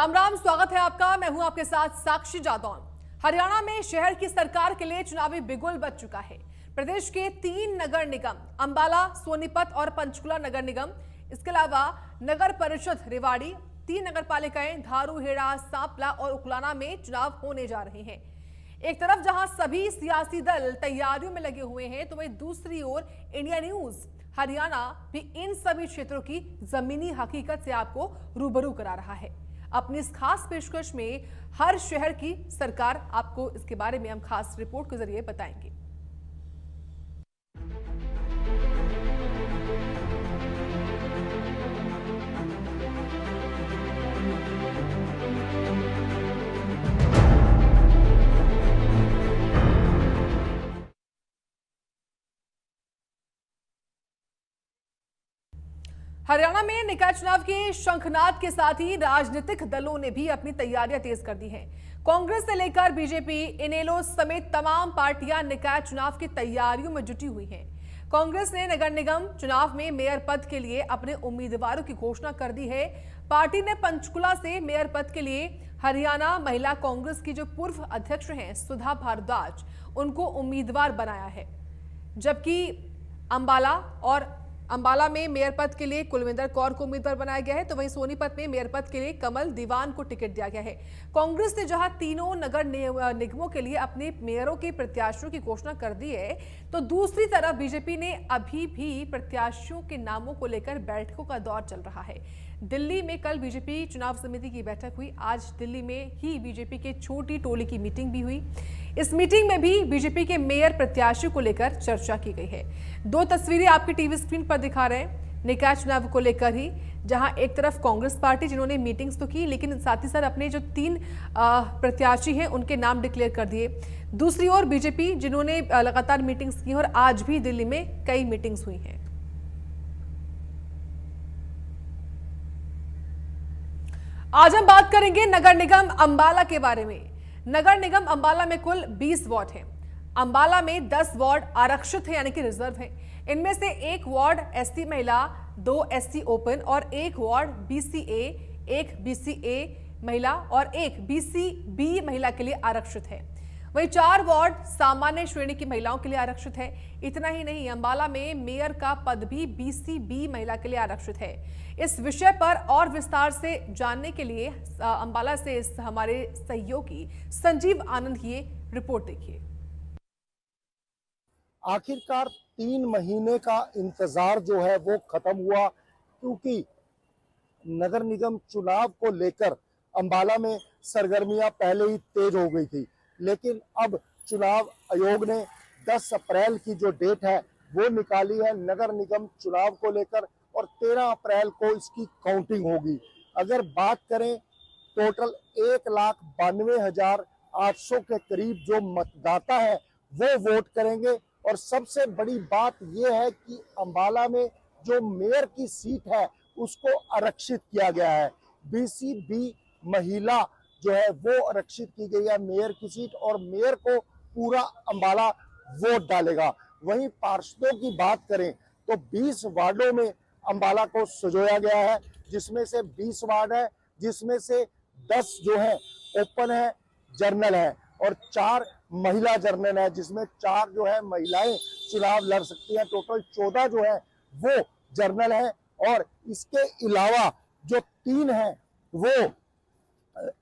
राम राम, स्वागत है आपका। मैं हूं आपके साथ साक्षी जादौन। हरियाणा में शहर की सरकार के लिए चुनावी बिगुल बज चुका है। प्रदेश के 3 नगर निगम अंबाला, सोनीपत और पंचकुला नगर निगम, इसके अलावा नगर परिषद रेवाड़ी, 3 नगर पालिकाएं धारू, हेड़ा, सांपला और उकलाना में चुनाव होने जा रहे हैं। एक तरफ जहां सभी सियासी दल तैयारियों में लगे हुए हैं, तो वहीं दूसरी ओर इंडिया न्यूज हरियाणा भी इन सभी क्षेत्रों की जमीनी हकीकत से आपको रूबरू करा रहा है। अपनी इस खास पेशकश में हर शहर की सरकार, आपको इसके बारे में हम खास रिपोर्ट के जरिए बताएंगे। हरियाणा में निकाय चुनाव के शंखनाद के साथ ही राजनीतिक दलों ने भी अपनी तैयारियां तेज कर दी हैं। कांग्रेस से लेकर बीजेपी, इनेलो समेत तमाम पार्टियां निकाय चुनाव की तैयारियों में जुटी हुई हैं। कांग्रेस ने नगर निगम चुनाव में मेयर पद के लिए अपने उम्मीदवारों की घोषणा कर दी है। पार्टी ने पंचकुला से मेयर पद के लिए हरियाणा महिला कांग्रेस की जो पूर्व अध्यक्ष हैं सुधा भारद्वाज, उनको उम्मीदवार बनाया है। जबकि अंबाला में मेयर पद के लिए कुलविंदर कौर को उम्मीदवार बनाया गया है, तो वहीं सोनीपत में मेयर पद के लिए कमल दीवान को टिकट दिया गया है। कांग्रेस ने जहां तीनों नगर निगमों के लिए अपने मेयरों के प्रत्याशियों की घोषणा कर दी है, तो दूसरी तरफ बीजेपी ने अभी भी प्रत्याशियों के नामों को लेकर बैठकों का दौर चल रहा है। दिल्ली में कल बीजेपी चुनाव समिति की बैठक हुई। आज दिल्ली में ही बीजेपी के छोटी टोली की मीटिंग भी हुई। इस मीटिंग में भी बीजेपी के मेयर प्रत्याशियों को लेकर चर्चा की गई है। 2 तस्वीरें आपकी टीवी स्क्रीन पर दिखा रहे हैं निकाय चुनाव को लेकर ही, जहां एक तरफ कांग्रेस पार्टी जिन्होंने मीटिंग्स तो की, लेकिन साथ ही साथ अपने जो 3 प्रत्याशी हैं उनके नाम डिक्लेयर कर दिए। दूसरी ओर बीजेपी जिन्होंने लगातार मीटिंग्स की और आज भी दिल्ली में कई मीटिंग्स हुई हैं। आज हम बात करेंगे नगर निगम अंबाला के बारे में। नगर निगम अंबाला में कुल 20 वार्ड हैं। अंबाला में 10 वार्ड आरक्षित है, यानी कि रिजर्व है। इनमें से 1 वार्ड एससी महिला, 2 एससी ओपन और 1 वार्ड बीसीए, 1 बीसीए महिला और 1 बीसीबी महिला के लिए आरक्षित है। वहीं 4 वार्ड सामान्य श्रेणी की महिलाओं के लिए आरक्षित है। इतना ही नहीं, अंबाला में मेयर का पद भी बीसीबी महिला के लिए आरक्षित है। इस विषय पर और विस्तार से जानने के लिए अंबाला से हमारे सहयोगी संजीव आनंद की रिपोर्ट देखिए। आखिरकार 3 महीने का इंतजार जो है वो खत्म हुआ, क्योंकि नगर निगम चुनाव को लेकर अंबाला में सरगर्मियां पहले ही तेज हो गई थी, लेकिन अब चुनाव आयोग ने 10 अप्रैल की जो डेट है वो निकाली है नगर निगम चुनाव को लेकर, और 13 अप्रैल को इसकी काउंटिंग होगी। अगर बात करें, टोटल 1,92,800 के करीब जो मतदाता है वो वोट करेंगे। और सबसे बड़ी बात यह है कि अंबाला में जो मेयर की सीट है उसको आरक्षित किया गया है। बीसीबी महिला जो है वो आरक्षित की गई है मेयर की सीट, और मेयर को पूरा अंबाला वोट डालेगा। वहीं पार्षदों की बात करें तो 20 वार्डों में अंबाला को सजोया गया है, जिसमें से 20 वार्ड है, जिसमें से 10 जो है ओपन है, जर्नल है, और 4 महिला जर्नल है, जिसमें 4 जो है महिलाएं चुनाव लड़ सकती हैं। टोटल 14 जो है वो जर्नल है, और इसके अलावा जो 3 है वो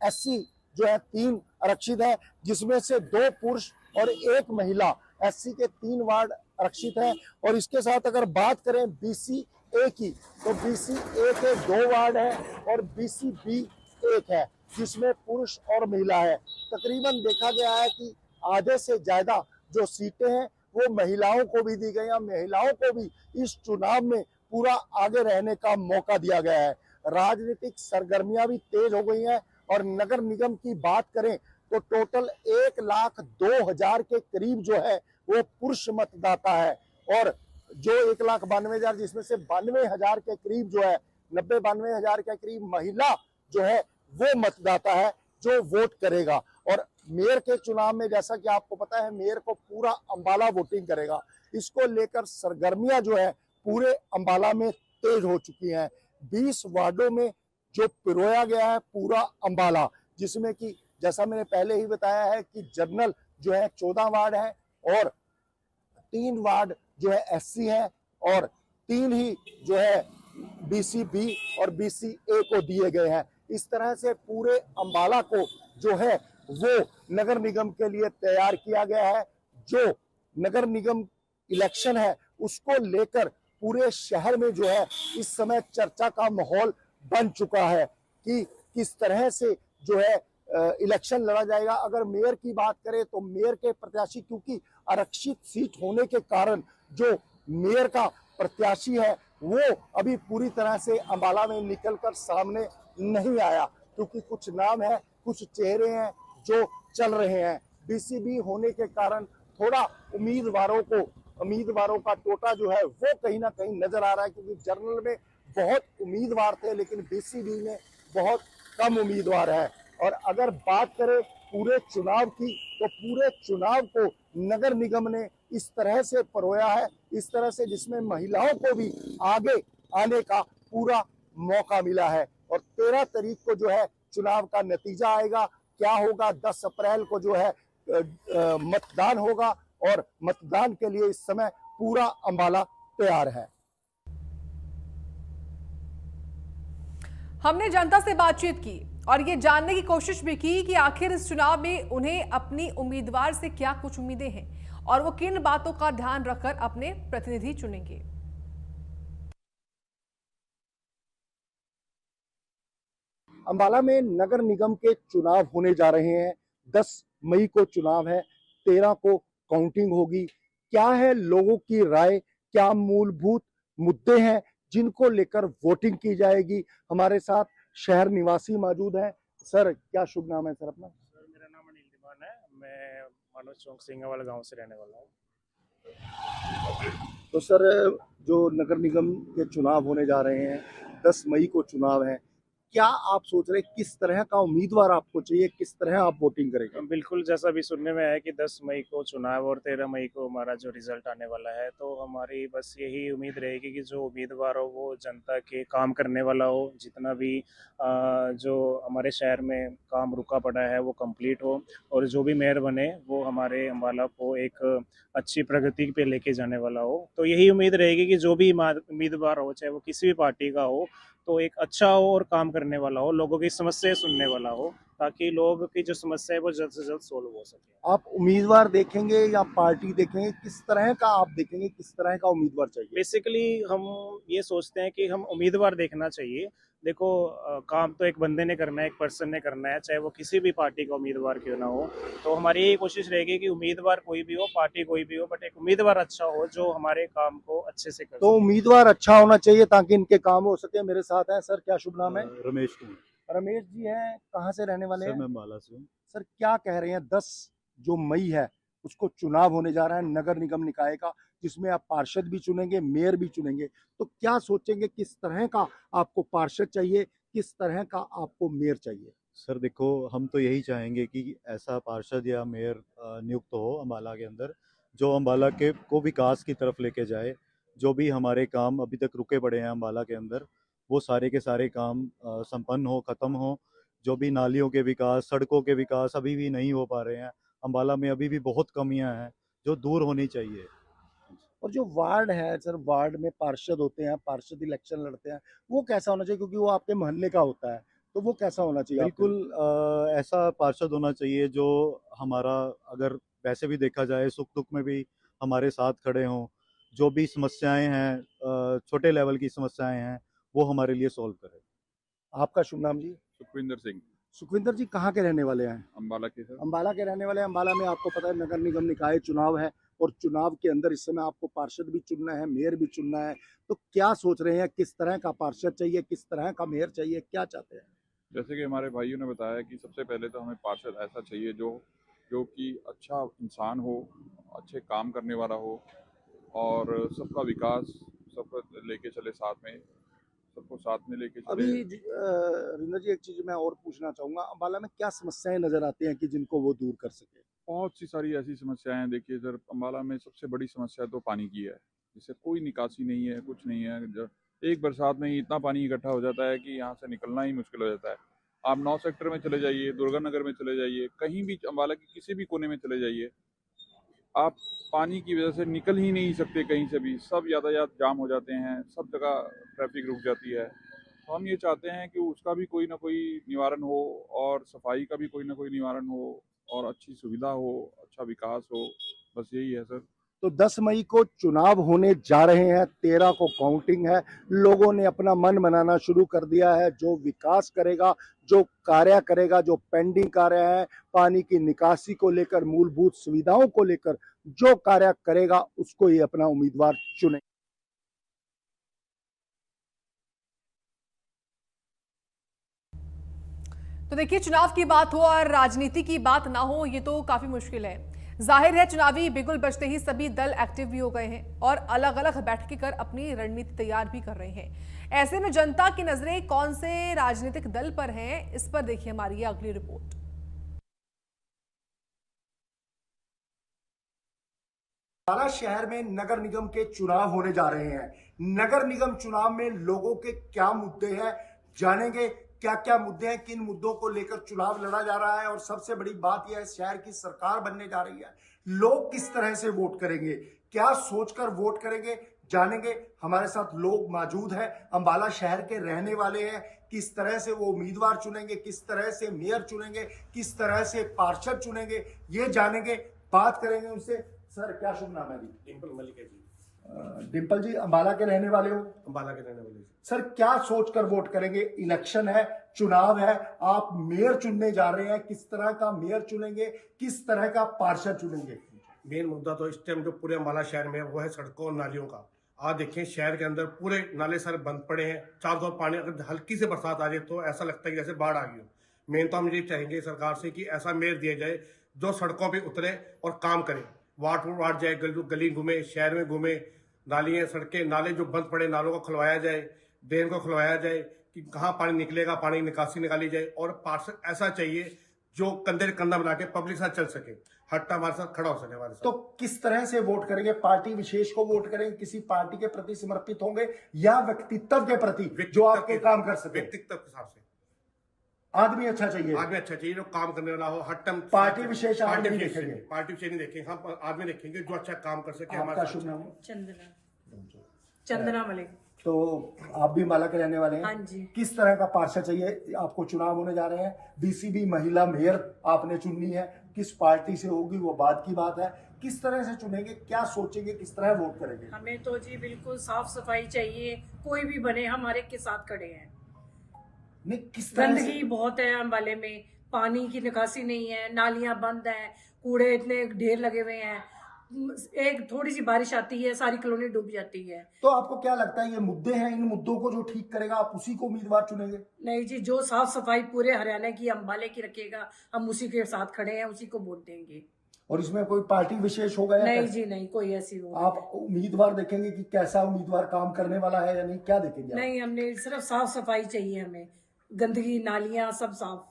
एससी जो है 3 आरक्षित है, जिसमें से 2 पुरुष और 1 महिला। एससी के 3 वार्ड आरक्षित है। और इसके साथ अगर बात करें बीसीए की, तो बीसीए के 2 वार्ड है और बीसीबी 1 है, जिसमें पुरुष और महिला है। तकरीबन देखा गया है कि आधे से ज्यादा जो सीटें हैं वो महिलाओं को भी दी गई हैं। महिलाओं को भी इस चुनाव में पूरा आगे रहने का मौका दिया गया है। राजनीतिक सरगर्मियां भी तेज हो गई हैं। और नगर निगम की बात करें तो टोटल 1,02,000 के करीब जो है वो पुरुष मतदाता है, और जो 1,92,000 जिसमें से 92,000 के करीब जो है 90-92,000 के करीब महिला जो है वो मतदाता है जो वोट करेगा। और मेयर के चुनाव में जैसा कि आपको पता है, मेयर को पूरा अंबाला वोटिंग करेगा। इसको लेकर सरगर्मियां जो है पूरे अंबाला में तेज हो चुकी हैं। 20 वार्डों में जो पिरोया गया है पूरा अंबाला, जिसमें कि जैसा मैंने पहले ही बताया है कि जनरल जो है 14 वार्ड है और 3 वार्ड जो है एससी है और 3 ही जो है बीसी बी और बीसी ए को दिए गए हैं। इस तरह से पूरे अंबाला को जो है वो नगर निगम के लिए तैयार किया गया है। जो नगर निगम इलेक्शन है उसको लेकर पूरे शहर में जो है इस समय चर्चा का माहौल बन चुका है कि किस तरह से जो है इलेक्शन लड़ा जाएगा। अगर मेयर की बात करें तो मेयर के प्रत्याशी, क्योंकि आरक्षित सीट होने के कारण जो मेयर का प्रत्याशी है वो अभी पूरी तरह से अंबाला में निकलकर सामने नहीं आया, क्योंकि कुछ नाम है, कुछ चेहरे हैं जो चल रहे हैं। बीसीबी होने के कारण थोड़ा उम्मीदवारों का टोटा जो है वो कहीं ना कहीं नजर आ रहा है, क्योंकि जनरल में बहुत उम्मीदवार थे लेकिन बीसीबी में बहुत कम उम्मीदवार है। और अगर बात करें पूरे चुनाव की तो पूरे चुनाव को नगर निगम ने इस तरह से परोया है, इस तरह से जिसमें महिलाओं को भी आगे आने का पूरा मौका मिला है। और 13 तारीख को जो है चुनाव का नतीजा आएगा, क्या होगा 10 अप्रैल को जो है मतदान होगा और मतदान के लिए इस समय पूरा अंबाला तैयार है। हमने जनता से बातचीत की और ये जानने की कोशिश भी की कि आखिर इस चुनाव में उन्हें अपनी उम्मीदवार से क्या कुछ उम्मीदें हैं और वो किन बातों का ध्यान रखकर अपने प्रतिनिधि चुनेंगे। अंबाला में नगर निगम के चुनाव होने जा रहे हैं। 10 मई को चुनाव है, 13 को काउंटिंग होगी। क्या है लोगों की राय, क्या मूलभूत मुद्दे हैं जिनको लेकर वोटिंग की जाएगी। हमारे साथ शहर निवासी मौजूद हैं। सर क्या शुभ नाम है सर अपना? सर मेरा नाम अनिल दीवान है। मैं मनोज चौक सिंगावाला गांव से रहने वाला हूँ। तो सर जो नगर निगम के चुनाव होने जा रहे हैं, 10 मई को चुनाव है, क्या आप सोच रहे हैं किस तरह का उम्मीदवार आपको चाहिए, किस तरह आप वोटिंग करेंगे? बिल्कुल, जैसा भी सुनने में आया कि 10 मई को चुनाव और 13 मई को हमारा जो रिजल्ट आने वाला है, तो हमारी बस यही उम्मीद रहेगी कि जो उम्मीदवार हो वो जनता के काम करने वाला हो। जितना भी जो हमारे शहर में काम रुका पड़ा है वो कंप्लीट हो और जो भी मेयर बने वो हमारे अम्बाला को एक अच्छी प्रगति पे लेके जाने वाला हो। तो यही उम्मीद रहेगी कि जो भी उम्मीदवार हो, चाहे वो किसी भी पार्टी का हो, तो एक अच्छा हो और काम करने वाला हो, लोगों की समस्याएं सुनने वाला हो, ताकि लोग की जो समस्या है वो जल्द से जल्द सोल्व हो सके। आप उम्मीदवार देखेंगे या पार्टी देखेंगे, किस तरह का आप देखेंगे, किस तरह का उम्मीदवार चाहिए? बेसिकली हम ये सोचते हैं कि हम उम्मीदवार देखना चाहिए। देखो, काम तो एक बंदे ने करना है, एक पर्सन ने करना है, चाहे वो किसी भी पार्टी का उम्मीदवार क्यों ना हो। तो हमारी यही कोशिश रहेगी कि उम्मीदवार कोई भी हो, पार्टी कोई भी हो, बट एक उम्मीदवार अच्छा हो जो हमारे काम को अच्छे से कर तो सके। उम्मीदवार अच्छा होना चाहिए ताकि इनके काम हो सके। मेरे साथ हैं सर, क्या शुभ नाम है? रमेश कुमार। रमेश जी हैं, कहाँ से रहने वाले सर हैं? मैं अम्बाला से हूँ। सर क्या कह रहे हैं, 10 जो मई है उसको चुनाव होने जा रहा है नगर निगम निकाय का, जिसमें आप पार्षद भी चुनेंगे, मेयर भी चुनेंगे। तो क्या सोचेंगे, किस तरह का आपको पार्षद चाहिए, किस तरह का आपको मेयर चाहिए? सर देखो, हम तो यही चाहेंगे कि ऐसा पार्षद या मेयर नियुक्त हो अम्बाला के अंदर, जो अम्बाला के को विकास की तरफ लेके जाए। जो भी हमारे काम अभी तक रुके पड़े हैं अम्बाला के अंदर, वो सारे के सारे काम संपन्न हो, ख़त्म हो। जो भी नालियों के विकास, सड़कों के विकास अभी भी नहीं हो पा रहे हैं, अम्बाला में अभी भी बहुत कमियां हैं जो दूर होनी चाहिए। और जो वार्ड है सर, वार्ड में पार्षद होते हैं, पार्षद इलेक्शन लड़ते हैं, वो कैसा होना चाहिए, क्योंकि वो आपके मोहल्ले का होता है, तो वो कैसा होना चाहिए? बिल्कुल ऐसा पार्षद होना चाहिए जो हमारा, अगर वैसे भी देखा जाए, सुख दुख में भी हमारे साथ खड़े हों। जो भी समस्याएं हैं, छोटे लेवल की समस्याएं हैं, वो हमारे लिए सॉल्व करे। आपका शुभ नाम जी? सुखविंदर सिंह, सुखविंदर जी कहाँ के रहने वाले हैं? अम्बाला के सर। अंबाला के रहने वाले हैं। अंबाला में आपको पता है नगर निगम निकाय चुनाव है और चुनाव के अंदर इस समय आपको पार्षद भी चुनना है, मेयर भी चुनना है। तो क्या सोच रहे हैं, किस तरह का पार्षद चाहिए, किस तरह का मेयर चाहिए, क्या चाहते हैं? जैसे कि हमारे भाइयों ने बताया कि सबसे पहले तो हमें पार्षद ऐसा चाहिए जो कि अच्छा इंसान हो, अच्छे काम करने वाला हो और सबका विकास सबको लेके चले साथ में, सबको साथ में लेके चले। अभी रिंदर जी एक चीज मैं और पूछना चाहूंगा, अंबाला में क्या समस्याएं नजर आती हैं कि जिनको वो दूर कर सके? बहुत सी सारी ऐसी समस्याएं हैं। देखिए सर, अम्बाला में सबसे बड़ी समस्या तो पानी की है, जिससे कोई निकासी नहीं है, कुछ नहीं है। एक बरसात में ही इतना पानी इकट्ठा हो जाता है कि यहाँ से निकलना ही मुश्किल हो जाता है। आप 9 सेक्टर में चले जाइए, दुर्गा नगर में चले जाइए, कहीं भी अम्बाला के किसी भी कोने में चले जाइए, आप पानी की वजह से निकल ही नहीं सकते कहीं से भी। सब यातायात जाम हो जाते हैं, सब जगह ट्रैफिक रुक जाती है। तो हम ये चाहते हैं कि उसका भी कोई ना कोई निवारण हो, और सफाई का भी कोई ना कोई निवारण हो, और अच्छी सुविधा हो, अच्छा विकास हो। बस यही है सर। तो 10 मई को चुनाव होने जा रहे हैं, 13 को काउंटिंग है। लोगों ने अपना मन बनाना शुरू कर दिया है। जो विकास करेगा, जो कार्य करेगा, जो पेंडिंग कार्य है, पानी की निकासी को लेकर, मूलभूत सुविधाओं को लेकर जो कार्य करेगा, उसको ही अपना उम्मीदवार चुने। तो देखिए, चुनाव की बात हो और राजनीति की बात ना हो, ये तो काफी मुश्किल है। जाहिर है, चुनावी बिगुल बजते ही सभी दल एक्टिव भी हो गए हैं और अलग अलग बैठकें कर अपनी रणनीति तैयार भी कर रहे हैं। ऐसे में जनता की नजरें कौन से राजनीतिक दल पर हैं, इस पर देखिए हमारी ये अगली रिपोर्ट। अम्बाला शहर में नगर निगम के चुनाव होने जा रहे हैं। नगर निगम चुनाव में लोगों के क्या मुद्दे हैं, जानेंगे क्या क्या मुद्दे हैं, किन मुद्दों को लेकर चुनाव लड़ा जा रहा है, और सबसे बड़ी बात यह है, शहर की सरकार बनने जा रही है। लोग किस तरह से वोट करेंगे, क्या सोचकर वोट करेंगे, जानेंगे। हमारे साथ लोग मौजूद हैं, अम्बाला शहर के रहने वाले हैं। किस तरह से वो उम्मीदवार चुनेंगे, किस तरह से मेयर चुनेंगे, किस तरह से पार्षद चुनेंगे, ये जानेंगे, बात करेंगे उनसे। सर, क्या शुभ नाम है? डिम्पल मलिक है जी। डिम्पल जी, अम्बाला के रहने वाले हो? अम्बाला के रहने वाले। सर, क्या सोचकर वोट करेंगे? इलेक्शन है, चुनाव है, आप मेयर चुनने जा रहे हैं। किस तरह का मेयर चुनेंगे, किस तरह का पार्षद चुनेंगे? मेन मुद्दा तो इस टाइम जो पूरे अम्बाला शहर में है वो है सड़कों और नालियों का। आज देखें, शहर के अंदर पूरे नाले सारे बंद पड़े हैं। चारों तरफ पानी, अगर हल्की से बरसात आ जाए तो ऐसा लगता है कि जैसे बाढ़ आ गई हो। मेन तो हम ये चाहेंगे सरकार से कि ऐसा मेयर दिया जाए जो सड़कों पर उतरे और काम करे, वार्ड जाए, गली घूमे, शहर में घूमे, नालियाँ सड़कें नाले जो बंद पड़े नालों को खुलवाया जाए, ड्रेन को खुलवाया जाए कि कहाँ पानी निकलेगा, पानी निकासी निकाली जाए। और पार्षद ऐसा चाहिए जो कंधे से कंधा मिला के पब्लिक साथ चल सके, हट्टा हमारे साथ खड़ा हो सके हमारे साथ। तो किस तरह से वोट करेंगे? पार्टी विशेष को वोट करेंगे, किसी पार्टी के प्रति समर्पित होंगे, या व्यक्तित्व के प्रति जो आपके काम कर सके? व्यक्तित्व के हिसाब से आदमी अच्छा चाहिए, आदमी अच्छा चाहिए जो काम करने वाला हो। हट्टम पार्टी विशेष आप नहीं देखेंगे? पार्टी विशेष नहीं देखेंगे, हम आदमी देखेंगे जो अच्छा काम कर सके। आपका शुभ नाम? चंदना मलिक। तो आप भी अम्बाला के रहने वाले हैं? हाँ जी। किस तरह का पार्षद चाहिए आपको? चुनाव होने जा रहे हैं, बीसीबी महिला मेयर आपने चुननी है। किस पार्टी से होगी वो बाद की बात है। किस तरह से चुनेंगे, क्या सोचेंगे, किस तरह वोट करेंगे? हमें तो जी बिल्कुल साफ सफाई चाहिए, कोई भी बने हमारे के साथ खड़े हैं। नहीं, किस तरह से? गंदगी बहुत है अम्बाले में, पानी की निकासी नहीं है, नालियां बंद हैं, कूड़े इतने ढेर लगे हुए हैं। एक थोड़ी सी बारिश आती है, सारी कॉलोनी डूब जाती है। तो आपको क्या लगता है ये मुद्दे हैं, इन मुद्दों को जो ठीक करेगा आप उसी को उम्मीदवार चुनेंगे? नहीं जी, जो साफ सफाई पूरे हरियाणा की अम्बाले की रखेगा, हम उसी के साथ खड़े हैं, उसी को वोट देंगे। और इसमें कोई पार्टी विशेष होगा या नहीं कैसे? जी नहीं, कोई ऐसी वो आप उम्मीदवार देखेंगे कि कैसा उम्मीदवार काम करने वाला है या नहीं, क्या देखेंगे आप? नहीं, हमने सिर्फ साफ सफाई चाहिए, हमें गंदगी नालियां सब साफ।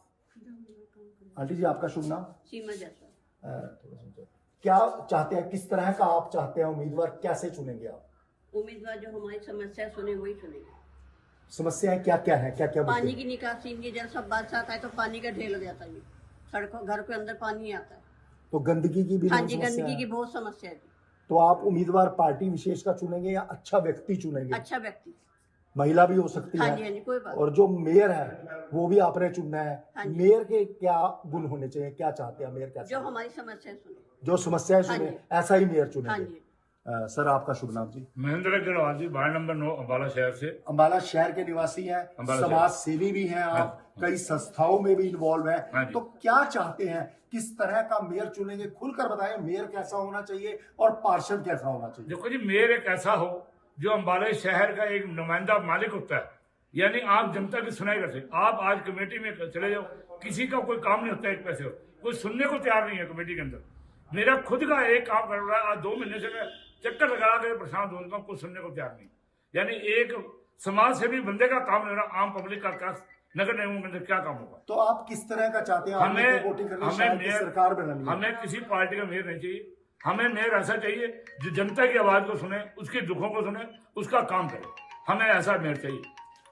आंटी जी, आपका शुभ नाम? सीमा जाता। थोड़ा सा क्या चाहते हैं, किस तरह का आप चाहते हैं उम्मीदवार, कैसे चुनेंगे आप? उम्मीदवार जो हमारी समस्या सुने वही चुनेंगे। समस्याएं क्या क्या है, क्या क्या मुद्दे? पानी की निकासी नहीं, जब सब बरसात आए तो पानी का ढेर लग जाता है, सड़कों घर के अंदर पानी आता है। तो गंदगी की भी हाँ बहुत जी, समस्या गंदगी है। की बहुत समस्या है। तो आप उम्मीदवार पार्टी विशेष का चुनेंगे या अच्छा व्यक्ति चुनेंगे? अच्छा व्यक्ति, महिला भी हो सकती हाँ जी, हाँ है। जी, कोई बात। और जो मेयर है वो भी आपने चुनना है। हाँ जी। मेयर के क्या गुण होने चाहिए, क्या चाहते हैं मेयर? क्या जो चाहते हैं? हमारी समस्या सुने। जो समस्याएं हाँ सुने जी। ऐसा ही मेयर हाँ चुनेंगे। जी। सर, आपका शुभ नाम जी? महेंद्र अग्रवाल जी, वार्ड नंबर 9 अम्बाला शहर से। अम्बाला शहर के निवासी हैं, अम्बाला समाज सेवी भी हैं आप, कई संस्थाओं में भी इन्वॉल्व हाँ हैं। जी। तो क्या चाहते हैं, किस तरह का मेयर चुनेंगे? खुलकर बताएं, मेयर कैसा होना चाहिए और पार्षद कैसा होना चाहिए? देखो जी, मेयर एक ऐसा हो जो अम्बाला शहर का एक नुमाइंदा मालिक होता है, यानी आप जनता की सुनाई रखे। आप आज कमेटी में चले जाओ, किसी का कोई काम नहीं होता, एक पैसे हो कोई सुनने को तैयार नहीं है कमेटी के अंदर। मेरा खुद का एक काम कर रहा है, आज 2 महीने से मैं चक्कर लगा के परेशान हो रहा हूँ, कुछ सुनने को तैयार नहीं। यानी एक समाज सेवी बंदे का काम नहीं हो रहा, आम पब्लिक का क्या नगर निगमों के अंदर क्या काम होगा? तो आप किस तरह का चाहते हैं? आपने तो वोटिंग करनी, शहर की सरकार बनानी है। हमें किसी पार्टी का मेयर नहीं चाहिए, हमें मेयर ऐसा चाहिए जो जनता की आवाज को सुने, उसके दुखों को सुने, उसका काम करे। हमें ऐसा मेयर चाहिए।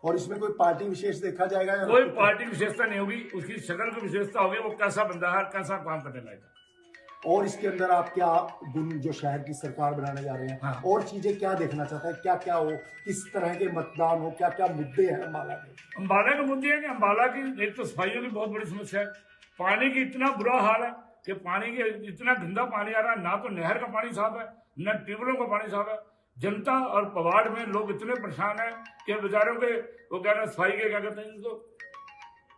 और इसमें कोई पार्टी विशेष देखा जाएगा या कोई पार्टी विशेषता नहीं होगी, उसकी शक्ल की विशेषता होगी, वो कैसा बंदा है, कैसा काम करने लायक। और इसके अंदर आप क्या गुण जो शहर की सरकार बनाने जा रहे हैं, हाँ। और चीजें क्या देखना चाहते हैं, क्या क्या हो, किस तरह के मतदान हो, क्या क्या मुद्दे हैं अम्बाला के? अम्बाला के मुद्दे हैं कि अम्बाला की एक तो सफाइयों की बहुत बड़ी समस्या है, पानी की इतना बुरा हाल है कि पानी के इतना गंदा पानी आ रहा है, ना तो नहर का पानी साफ है, न ट्यूबवेलों का पानी साफ है। जनता और पवाड़ में लोग इतने परेशान हैं कि बेचारों के वो कह रहे हैं सफाई के क्या कहते हैं इसको,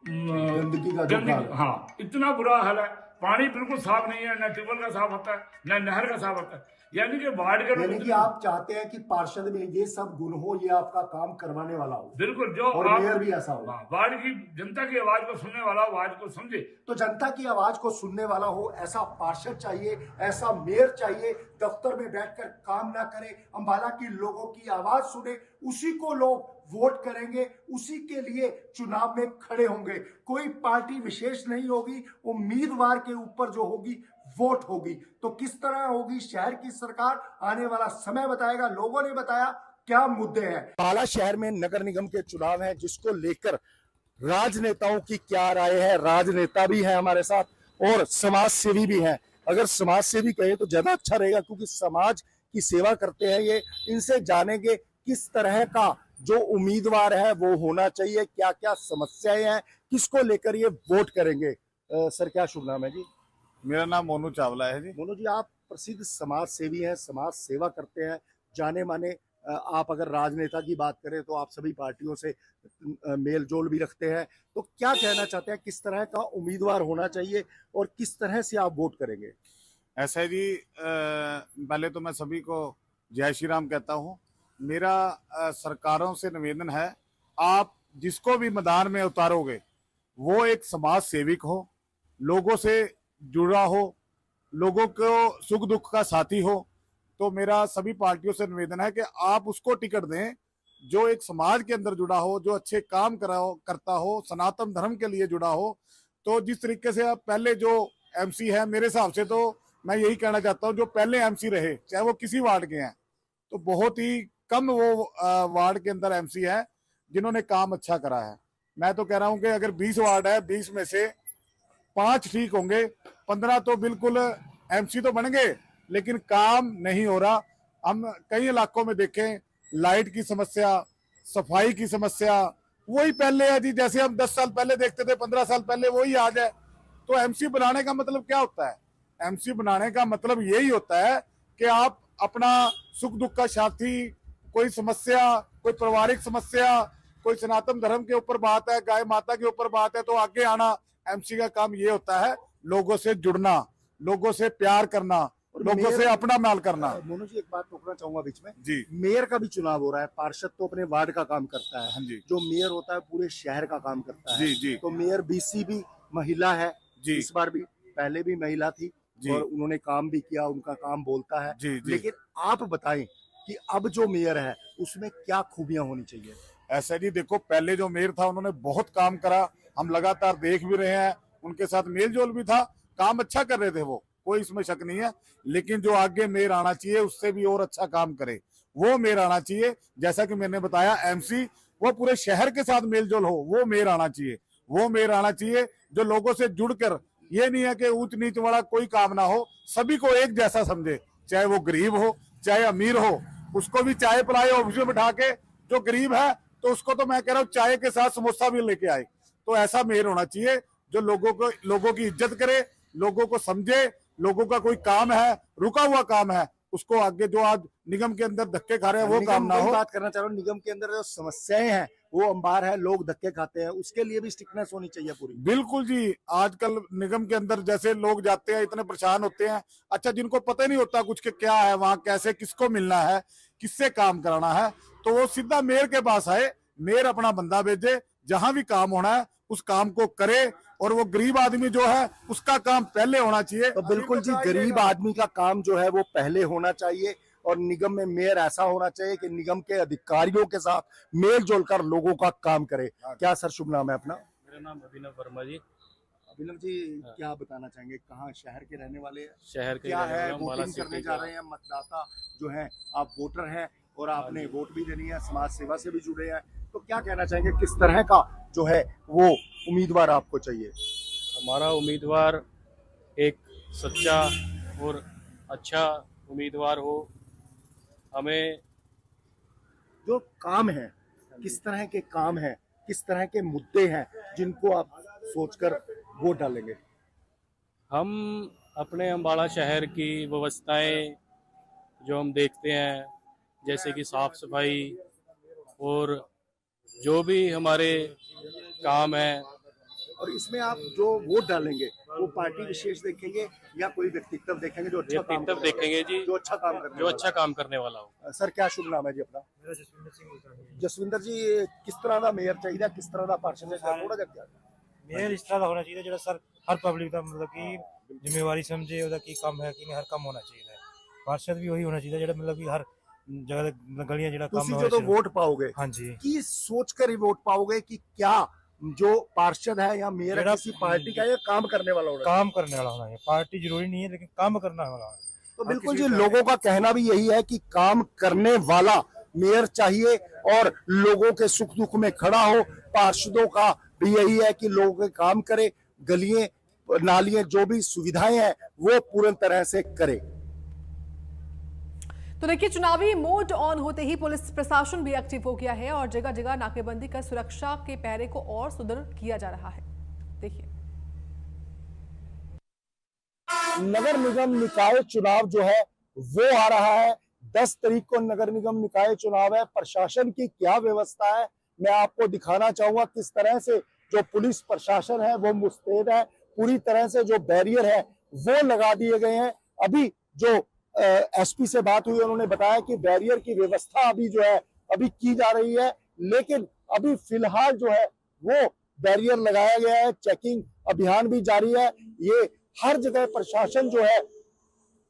गंदगी का जो हाल है। हाँ, इतना बुरा हाल है, पानी बिल्कुल साफ नहीं है, न ट्यूबवेल का साफ होता है, न नहर का साफ होता है। यानी कि वार्ड के यानी कि आप चाहते हैं कि पार्षद में ये सब गुण हो, ये आपका काम करवाने वाला हो, बिल्कुल, जो और मेयर भी ऐसा हो, वार्ड की जनता की आवाज को सुनने वाला, आवाज को समझे। तो जनता की आवाज को सुनने वाला हो ऐसा पार्षद चाहिए, ऐसा मेयर चाहिए, दफ्तर में बैठकर काम ना करे, अम्बाला की लोगों की आवाज सुने, उसी को लोग वोट करेंगे, उसी के लिए चुनाव में खड़े होंगे। कोई पार्टी विशेष नहीं होगी, उम्मीदवार के ऊपर जो होगी वोट होगी। तो किस तरह होगी शहर की सरकार, आने वाला समय बताएगा। लोगों ने बताया क्या मुद्दे हैं। अम्बाला शहर में नगर निगम के चुनाव हैं, जिसको लेकर राजनेताओं की क्या राय है। राजनेता भी हैं हमारे साथ और समाज सेवी भी हैं। अगर समाज सेवी कहे तो ज्यादा अच्छा रहेगा, क्योंकि समाज की सेवा करते हैं ये। इनसे जानेंगे किस तरह का जो उम्मीदवार है वो होना चाहिए, क्या क्या समस्याएं हैं, किसको लेकर ये वोट करेंगे। सर क्या शुभ नाम है जी? मेरा नाम मोनू चावला है जी। मोनू जी, आप प्रसिद्ध समाज सेवी हैं, समाज सेवा करते हैं, जाने माने। आप अगर राजनेता की बात करें तो आप सभी पार्टियों से मेल जोल भी रखते हैं, तो क्या कहना चाहते हैं, किस तरह का उम्मीदवार होना चाहिए और किस तरह से आप वोट करेंगे? ऐसा है जी, पहले तो मैं सभी को जय श्री राम कहता हूँ। मेरा सरकारों से निवेदन है, आप जिसको भी मैदान में उतारोगे वो एक समाज सेविक हो, लोगों से जुड़ा हो, लोगों को सुख दुख का साथी हो। तो मेरा सभी पार्टियों से निवेदन है कि आप उसको टिकट दें जो एक समाज के अंदर जुड़ा हो, जो अच्छे काम करता हो, सनातन धर्म के लिए जुड़ा हो। तो जिस तरीके से आप पहले जो एमसी है, मेरे हिसाब से तो मैं यही कहना चाहता हूँ, जो पहले एमसी रहे चाहे वो किसी वार्ड के हैं, तो बहुत ही कम वो वार्ड के अंदर एमसी है जिन्होंने काम अच्छा करा है। मैं तो कह रहा हूँ कि अगर 20 वार्ड है, 20 में से 5 ठीक होंगे, 15 तो बिल्कुल एमसी तो बन गए लेकिन काम नहीं हो रहा। हम कई इलाकों में देखें, लाइट की समस्या, सफाई की समस्या वही पहले है जी, जैसे हम 10 साल पहले देखते थे, 15 साल पहले वही आज है। तो एमसी बनाने का मतलब क्या होता है? एमसी बनाने का मतलब यही होता है कि आप अपना सुख दुख का साथी, कोई समस्या, कोई पारिवारिक समस्या, कोई सनातन धर्म के ऊपर बात है, गाय माता के ऊपर बात है, तो आगे आना। एमसी का काम ये होता है लोगों से जुड़ना, लोगों से प्यार करना, लोगों से अपना माल करना। मोनू जी, एक बात रोकना चाहूंगा बीच में जी। मेयर का भी चुनाव हो रहा है। पार्षद तो अपने वार्ड का काम करता है, हाँ जी। जो मेयर होता है पूरे शहर का काम करता है। जी जी। तो मेयर बीसी भी महिला है जी। इस बार भी, पहले भी महिला थी जी। और उन्होंने काम भी किया, उनका काम बोलता है। जी जी। लेकिन आप बताएं कि अब जो मेयर है उसमें क्या खूबियां होनी चाहिए? ऐसा जी, देखो पहले जो मेयर था उन्होंने बहुत काम करा, हम लगातार देख भी रहे हैं, उनके साथ मेल जोल भी था, काम अच्छा कर रहे थे वो, कोई इसमें शक नहीं है। लेकिन जो आगे मेयर आना चाहिए उससे भी और अच्छा काम करे, वो मेयर आना चाहिए। जैसा कि मैंने बताया, एमसी वो पूरे शहर के साथ मेल जोल हो, वो मेयर आना चाहिए। वो मेयर आना चाहिए जो लोगों से जुड़कर, ये नहीं है कि ऊंच नीच वाला कोई काम ना हो, सभी को एक जैसा समझे, चाहे वो गरीब हो चाहे अमीर हो, उसको भी चाय पिलाए ऑफिस में बिठा के। जो गरीब है तो उसको तो मैं कह रहा हूँ चाय के साथ समोसा भी लेके आए। तो ऐसा मेयर होना चाहिए जो लोगों की इज्जत करे, लोगों को समझे, लोगों का कोई काम है, रुका हुआ काम है, उसको आगे जो आज निगम के अंदर धक्के खा रहे हैं वो काम ना हो। बात करना चाह रहा हूँ, निगम के अंदर जो समस्याएं हैं वो अंबार है, लोग धक्के खाते हैं, उसके लिए भी स्ट्रिक्टनेस होनी चाहिए पूरी। बिल्कुल जी, आजकल निगम के अंदर जैसे लोग जाते हैं इतने परेशान होते हैं, अच्छा जिनको पता नहीं होता कुछ के क्या है वहां, कैसे किसको मिलना है, किससे काम कराना है, तो वो सीधा मेयर के पास आए, मेयर अपना बंदा भेजे, जहां भी काम होना है उस काम को करे। और वो गरीब आदमी जो है उसका काम पहले होना चाहिए। तो बिल्कुल जी, गरीब आदमी का काम जो है वो पहले होना चाहिए। और निगम में मेयर ऐसा होना चाहिए कि निगम के अधिकारियों के साथ मेल जोलकर लोगों का काम करे। क्या सर शुभ नाम है अपना? मेरा नाम अभिनव वर्मा जी। अभिनव जी, क्या बताना चाहेंगे, कहाँ शहर के रहने वाले हैं? शहर के क्या है, अम्बाला वोटिंग करने जा रहे हैं, मतदाता जो हैं, आप वोटर हैं और आपने वोट भी देनी है, समाज सेवा से भी जुड़े हैं, तो क्या कहना चाहेंगे, किस तरह का जो है वो उम्मीदवार आपको चाहिए? हमारा उम्मीदवार एक सच्चा और अच्छा उम्मीदवार हो। हमें जो काम है, किस तरह के काम हैं, किस तरह के मुद्दे हैं जिनको आप सोचकर वोट डालेंगे? हम अपने अम्बाला शहर की व्यवस्थाएं जो हम देखते हैं, जैसे कि साफ सफाई और जो भी हमारे काम है। और इसमें आप जो वोट डालेंगे वो पार्टी विशेष देखेंगे या कोई व्यक्तित्व देखेंगे जो अच्छा काम व्यक्तित्व देखेंगे जी, जो अच्छा काम करने वाला अच्छा काम करने वाला हो। सर क्या शुभ नाम है जी अपना? जसविंदर जी, किस तरह का मेयर चाहिए, किस तरह का पार्षद चाहिए? थोड़ा जिहा मेयर इस तरह का होना चाहिए जो सर हर पब्लिक का मतलब कि जिम्मेवारी समझे ਉਹਦਾ ਕੀ ਕੰਮ ਹੈ ਕਿ ਨਹੀਂ, ਹਰ ਕੰਮ ਹੋਣਾ ਚਾਹੀਦਾ ਹੈ। ਪਾਰਸ਼ਦ ਵੀ ਉਹੀ ਹੋਣਾ ਚਾਹੀਦਾ ਜਿਹੜਾ मतलब कि हर जगह गलियां ਜਿਹੜਾ ਕੰਮ ਤੁਸੀਂ ਜਦੋਂ वोट पाओगे हाँ जी की सोच कर ही वोट पाओगे कि क्या जो पार्षद है या मेयर है किसी पार्टी का या काम करने वाला होना? काम करने वाला होना है। पार्टी जरूरी नहीं है लेकिन काम करने वाला है। तो बिल्कुल जी, लोगों का कहना भी यही है कि काम करने वाला मेयर चाहिए और लोगों के सुख दुख में खड़ा हो। पार्षदों का भी यही है कि लोगों के काम करे, गलियां नालियां जो भी सुविधाएं हैं वो पूर्ण तरह से करे। तो देखिए, चुनावी मोड ऑन होते ही पुलिस प्रशासन भी एक्टिव हो गया है और जगह जगह नाकेबंदी कर सुरक्षा के पहरे को और सुदृढ़ किया जा रहा है। देखिए, नगर निगम निकाय चुनाव जो है वो आ रहा है। 10 तारीख को नगर निगम निकाय चुनाव है। प्रशासन की क्या व्यवस्था है मैं आपको दिखाना चाहूंगा। किस तरह से जो पुलिस प्रशासन है वो मुस्तैद है, पूरी तरह से जो बैरियर है वो लगा दिए गए हैं। अभी जो एसपी से बात हुई, उन्होंने बताया कि बैरियर की व्यवस्था अभी जो है अभी की जा रही है, लेकिन अभी फिलहाल जो है वो बैरियर लगाया गया है। चेकिंग अभियान भी जारी है। ये हर जगह प्रशासन जो है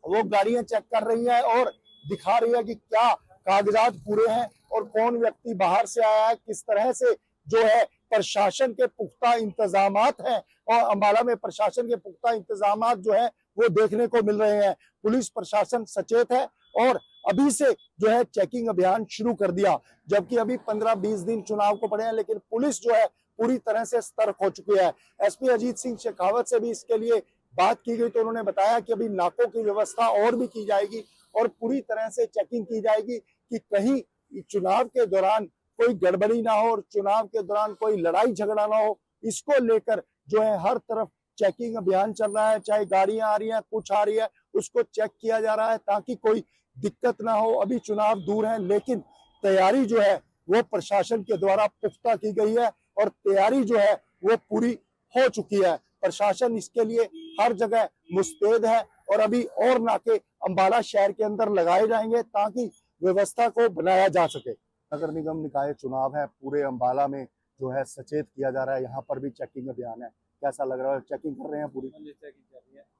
वो गाड़ियां चेक कर रही है और दिखा रही है कि क्या कागजात पूरे हैं और कौन व्यक्ति बाहर से आया है। किस तरह से जो है प्रशासन के पुख्ता इंतजामात हैं और अंबाला में प्रशासन के पुख्ता इंतजामात जो है वो देखने को मिल रहे हैं। पुलिस प्रशासन सचेत है और अभी से जो है चेकिंग अभियान शुरू कर दिया, जबकि अभी 15-20 दिन चुनाव को पड़े हैं, लेकिन पुलिस जो है पूरी तरह से सतर्क हो चुकी है। एसपी अजीत सिंह शेखावत से भी इसके लिए बात की गई तो उन्होंने बताया कि अभी नाकों की व्यवस्था और भी की जाएगी और पूरी तरह से चेकिंग की जाएगी कि कहीं चुनाव के दौरान कोई गड़बड़ी ना हो और चुनाव के दौरान कोई लड़ाई झगड़ा ना हो। इसको लेकर जो है हर तरफ चेकिंग अभियान चल रहा है। चाहे गाड़ियां आ रही हैं, कुछ आ रही है, उसको चेक किया जा रहा है ताकि कोई दिक्कत ना हो। अभी चुनाव दूर है, लेकिन तैयारी जो है वो प्रशासन के द्वारा पुख्ता की गई है और तैयारी जो है वो पूरी हो चुकी है। प्रशासन इसके लिए हर जगह मुस्तैद है और अभी और नाके अंबाला शहर के अंदर लगाए जाएंगे ताकि व्यवस्था को बनाया जा सके। नगर निगम निकाय चुनाव है, पूरे अंबाला में जो है सचेत किया जा रहा है। यहाँ पर भी चेकिंग अभियान है। कैसा लग रहा है? चेकिंग कर रहे हैं पूरी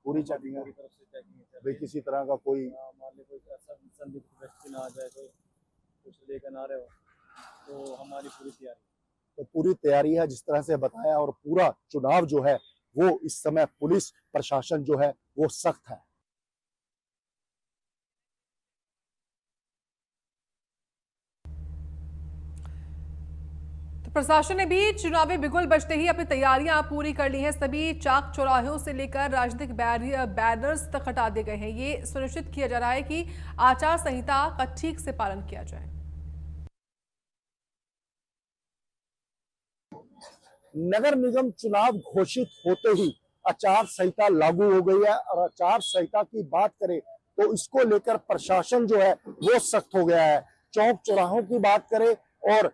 पूरी चेकिंग है भाई, किसी तरह का कोई मान लो कोई ऐसा संदिग्ध व्यक्ति ना आ जाए, कोई कुछ लेकर ना रहे हो, तो हमारी पूरी तैयारी तो पूरी तैयारी है जिस तरह से बताया। और पूरा चुनाव जो है वो इस समय पुलिस प्रशासन जो है वो सख्त है। तो प्रशासन ने भी चुनावी बिगुल बजते ही अपनी तैयारियां पूरी कर ली हैं। सभी चाक चौराहों से लेकर राजनीतिक बैनर्स तक हटा दिए गए हैं। ये सुनिश्चित किया जा रहा है कि आचार संहिता का ठीक से पालन किया जाए। नगर निगम चुनाव घोषित होते ही आचार संहिता लागू हो गई है और आचार संहिता की बात करें तो इसको लेकर प्रशासन जो है वो सख्त हो गया है। चौक चौराहों की बात करें और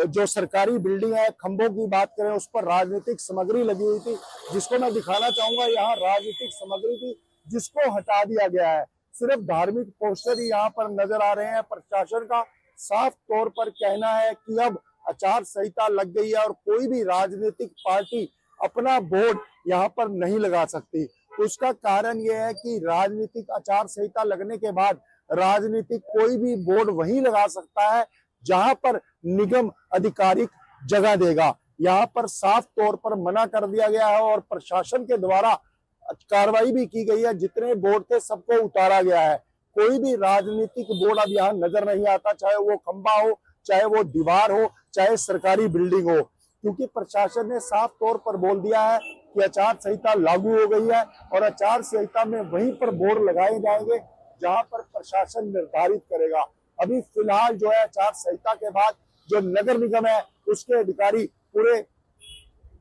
जो सरकारी बिल्डिंग है, खंभों की बात करें, उस पर राजनीतिक सामग्री लगी हुई थी, जिसको मैं दिखाना चाहूंगा। यहाँ राजनीतिक सामग्री थी जिसको हटा दिया गया है। सिर्फ धार्मिक पोस्टर ही यहाँ पर नजर आ रहे हैं। प्रशासन का साफ तौर पर कहना है कि अब आचार संहिता लग गई है और कोई भी राजनीतिक पार्टी अपना बोर्ड यहाँ पर नहीं लगा सकती। उसका कारण यह है कि राजनीतिक आचार संहिता लगने के बाद राजनीतिक कोई भी बोर्ड वहीं लगा सकता है जहां पर निगम आधिकारिक जगह देगा। यहाँ पर साफ तौर पर मना कर दिया गया है और प्रशासन के द्वारा कार्रवाई भी की गई है। जितने बोर्ड थे सबको उतारा गया है। कोई भी राजनीतिक बोर्ड अब यहाँ नजर नहीं आता, चाहे वो खंबा हो, चाहे वो दीवार हो, चाहे सरकारी बिल्डिंग हो, क्योंकि प्रशासन ने साफ तौर पर बोल दिया है कि आचार संहिता लागू हो गई है और आचार संहिता में वहीं पर बोर्ड लगाए जाएंगे जहां पर प्रशासन निर्धारित करेगा। अभी फिलहाल जो है आचार संहिता के बाद जो नगर निगम है उसके अधिकारी पूरे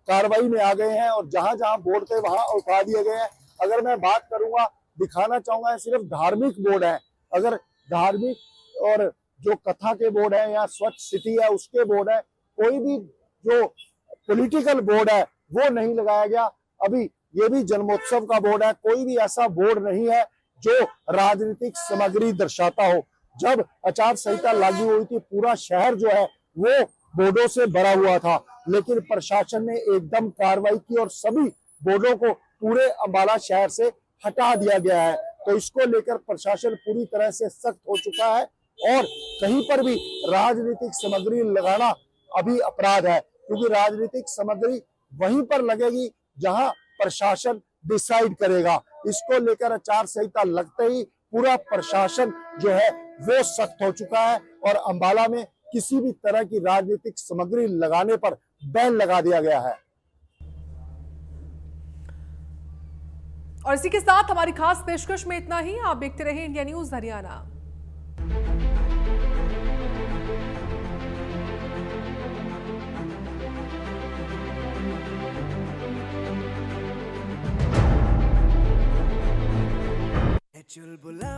कार्रवाई में आ गए हैं और जहां जहां बोर्ड थे वहां उठा दिए गए हैं। अगर मैं बात करूंगा, दिखाना चाहूंगा, सिर्फ धार्मिक बोर्ड है। अगर धार्मिक और जो कथा के बोर्ड है या स्वच्छ सिटी है उसके बोर्ड है, कोई भी जो पॉलिटिकल बोर्ड है वो नहीं लगाया गया। अभी ये भी जन्मोत्सव का बोर्ड है, कोई भी ऐसा बोर्ड नहीं है जो राजनीतिक सामग्री दर्शाता हो। जब आचार संहिता लागू हुई थी पूरा शहर जो है वो बोर्डों से भरा हुआ था, लेकिन प्रशासन ने एकदम कार्रवाई की और सभी बोर्डों को पूरे अंबाला शहर से हटा दिया गया है। तो इसको लेकर प्रशासन पूरी तरह से सख्त हो चुका है और कहीं पर भी राजनीतिक सामग्री लगाना अभी अपराध है, क्योंकि राजनीतिक सामग्री वहीं पर लगेगी जहां प्रशासन डिसाइड करेगा। इसको लेकर आचार संहिता लगते ही पूरा प्रशासन जो है वो सख्त हो चुका है और अंबाला में किसी भी तरह की राजनीतिक सामग्री लगाने पर बैन लगा दिया गया है। और इसी के साथ हमारी खास पेशकश में इतना ही। आप देखते रहे इंडिया न्यूज हरियाणा।